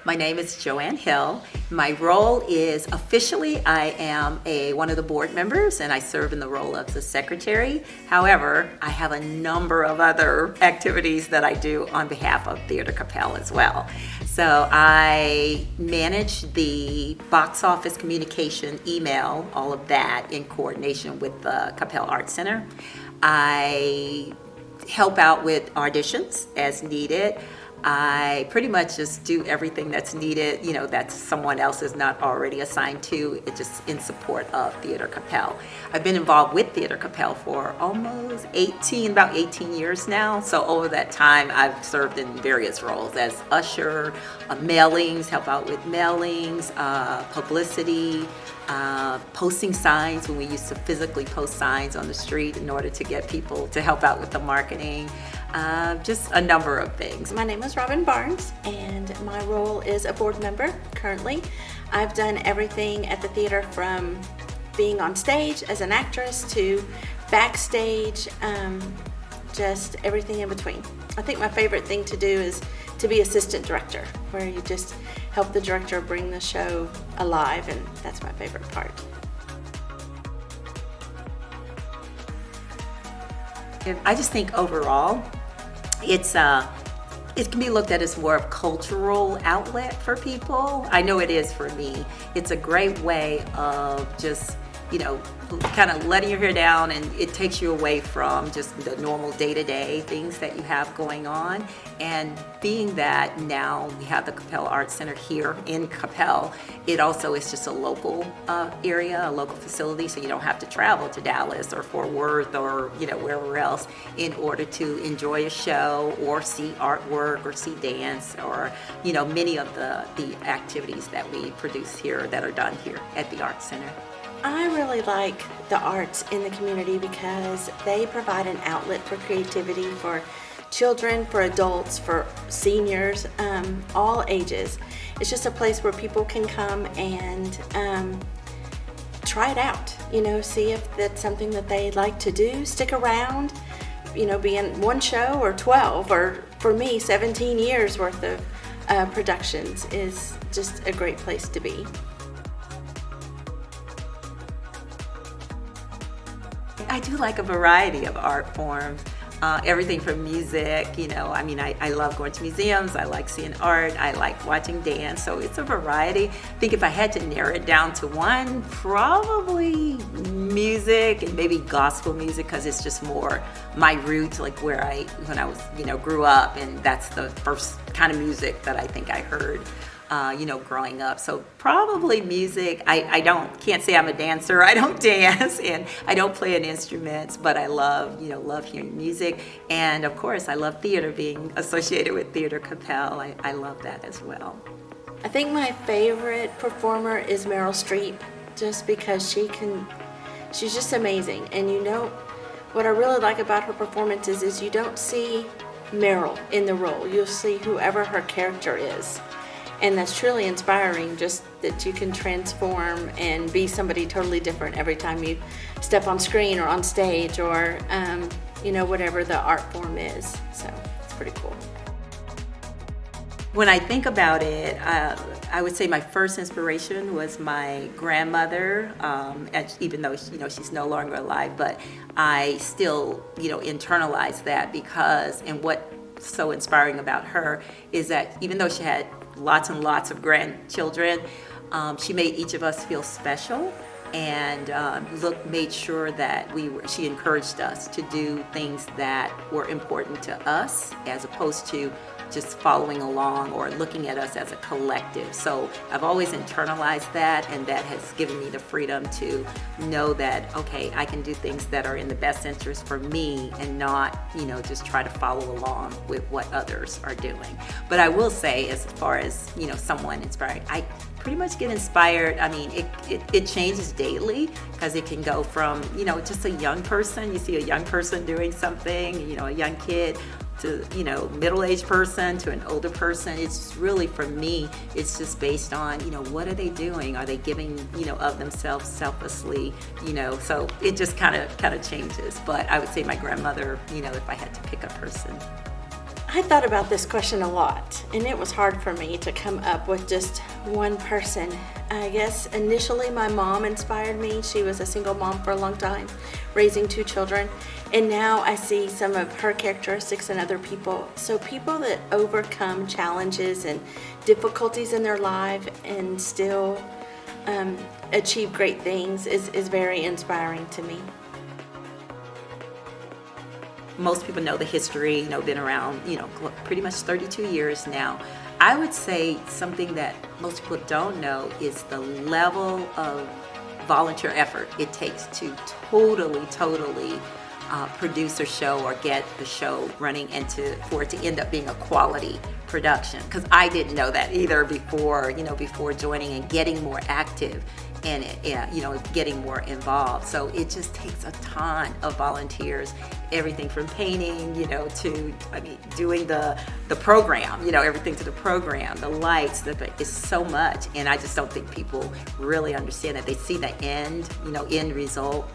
My name is Joanne Hill. My role is officially I am one of the board members and I serve in the role of the secretary. However, I have a number of other activities that I do on behalf of Theater Coppell as well. So I manage the box office communication, email, all of that in coordination with the Coppell Art Center. I help out with auditions as needed. I pretty much just do everything that's needed, that someone else is not already assigned to. It's just in support of Theater Coppell. I've been involved with Theater Coppell for almost about 18 years now. So over that time, I've served in various roles as usher, mailings, help out with mailings, publicity, posting signs when we used to physically post signs on the street in order to get people to help out with the marketing. Just a number of things. My name is Robin Barnes and my role is a board member currently. I've done everything at the theater from being on stage as an actress to backstage, just everything in between. I think my favorite thing to do is to be assistant director, where you just help the director bring the show alive, and that's my favorite part. I just think overall, it can be looked at as more of a cultural outlet for people. I know it is for me. It's a great way of just, kind of letting your hair down, and it takes you away from just the normal day-to-day things that you have going on. And being that now we have the Coppell Art Center here in Coppell, it also is just a local area, a local facility, so you don't have to travel to Dallas or Fort Worth or wherever else in order to enjoy a show or see artwork or see dance or many of the activities that we produce here that are done here at the Art Center. I really like the arts in the community because they provide an outlet for creativity for children, for adults, for seniors, all ages. It's just a place where people can come and try it out, see if that's something that they'd like to do, stick around, be in one show or 12, or for me, 17 years worth of productions is just a great place to be. I do like a variety of art forms, everything from music, I love going to museums, I like seeing art, I like watching dance, so it's a variety. I think if I had to narrow it down to one, probably music and maybe gospel music, because it's just more my roots, like when I was, grew up, and that's the first kind of music that I think I heard. Growing up. So probably music. I can't say I'm a dancer. I don't dance and I don't play an instrument, but I love hearing music. And of course, I love theater, being associated with Theater Coppell. I love that as well. I think my favorite performer is Meryl Streep, just because she's just amazing. And what I really like about her performances is you don't see Meryl in the role. You'll see whoever her character is. And that's truly inspiring, just that you can transform and be somebody totally different every time you step on screen or on stage or, whatever the art form is. So it's pretty cool. When I think about it, I would say my first inspiration was my grandmother, even though she's no longer alive, but I still internalize that because, and what's so inspiring about her is that even though she had lots and lots of grandchildren, she made each of us feel special, and made sure that she encouraged us to do things that were important to us as opposed to just following along or looking at us as a collective. So I've always internalized that, and that has given me the freedom to know that, okay, I can do things that are in the best interest for me and not, just try to follow along with what others are doing. But I will say, as far as, someone inspiring, I pretty much get inspired. I mean, it changes daily, because it can go from, just a young person, you see a young person doing something, a young kid, to middle-aged person to an older person. It's really, for me, it's just based on what are they doing? Are they giving of themselves selflessly? So it just kind of changes. But I would say my grandmother, if I had to pick a person. I thought about this question a lot, and it was hard for me to come up with just one person. I guess initially my mom inspired me. She was a single mom for a long time, raising 2 children, and now I see some of her characteristics in other people. So people that overcome challenges and difficulties in their life and still achieve great things is very inspiring to me. Most people know the history, been around, pretty much 32 years now. I would say something that most people don't know is the level of volunteer effort it takes to totally produce a show or get the show running and for it to end up being a quality production. Because I didn't know that either before joining and getting more active in it, getting more involved. So it just takes a ton of volunteers, everything from painting, to, doing the program, everything to the program, the lights, it's so much. And I just don't think people really understand that. They see the end result,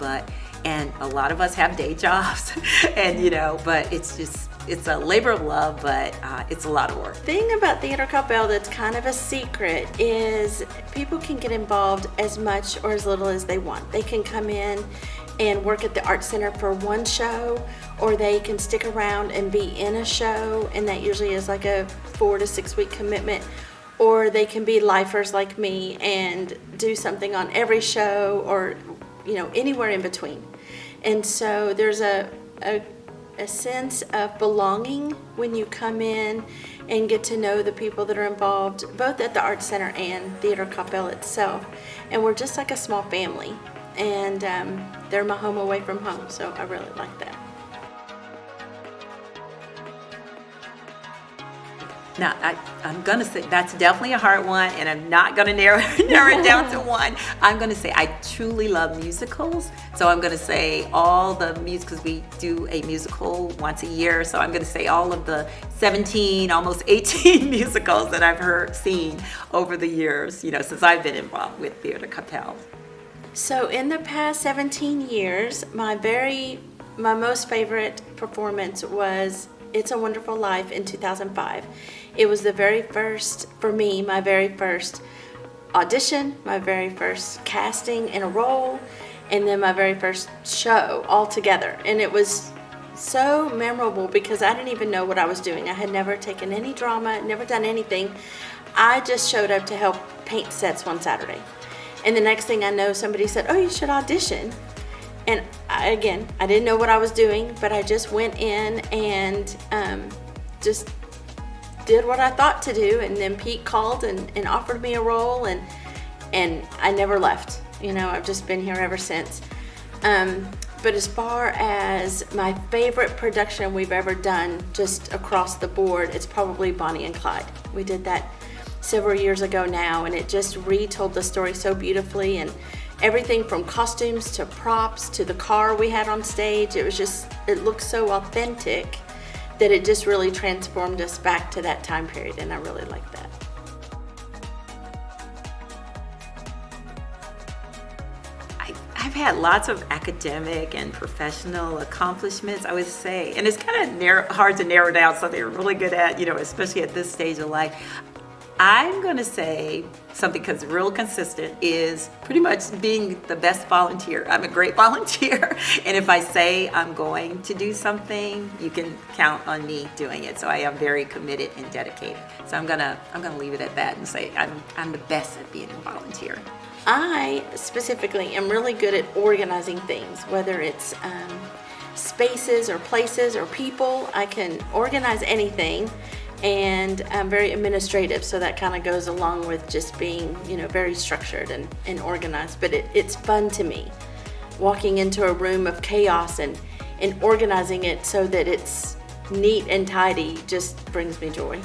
and a lot of us have day jobs and, but it's a labor of love, but it's a lot of work. The thing about Theater Coppell that's kind of a secret is people can get involved as much or as little as they want. They can come in and work at the Art Center for one show, or they can stick around and be in a show, and that usually is like a 4 to 6 week commitment. Or they can be lifers like me and do something on every show, or anywhere in between. And so there's a sense of belonging when you come in and get to know the people that are involved, both at the Art Center and Theater Coppell itself. And we're just like a small family, and they're my home away from home, so I really like that. Now, I'm going to say that's definitely a hard one, and I'm not going to narrow it down to one. I'm going to say I truly love musicals. So I'm going to say all the musicals. We do a musical once a year. So I'm going to say all of the 17, almost 18 musicals that I've seen over the years, since I've been involved with Theater Coppell. So in the past 17 years, my most favorite performance was It's a Wonderful Life in 2005. It was the very first, for me, my very first audition, my very first casting in a role, and then my very first show all together. And it was so memorable because I didn't even know what I was doing. I had never taken any drama, never done anything. I just showed up to help paint sets one Saturday. And the next thing I know, somebody said, "Oh, you should audition." And I didn't know what I was doing, but I just went in and just did what I thought to do. And then Pete called and offered me a role, and I never left. I've just been here ever since. But as far as my favorite production we've ever done, just across the board, it's probably Bonnie and Clyde. We did that several years ago now, and it just retold the story so beautifully, and everything from costumes to props to the car we had on stage. It looked so authentic that it just really transformed us back to that time period, and I really like that. I've had lots of academic and professional accomplishments, I would say, and it's kind of hard to narrow down something you're really good at, especially at this stage of life. I'm going to say something because real consistent is pretty much being the best volunteer. I'm a great volunteer, and if I say I'm going to do something, you can count on me doing it. So I am very committed and dedicated. So I'm gonna leave it at that and say I'm the best at being a volunteer. I specifically am really good at organizing things, whether it's spaces or places or people. I can organize anything. And I'm very administrative, so that kind of goes along with just being, very structured and organized. But it's fun to me, walking into a room of chaos and organizing it so that it's neat and tidy just brings me joy.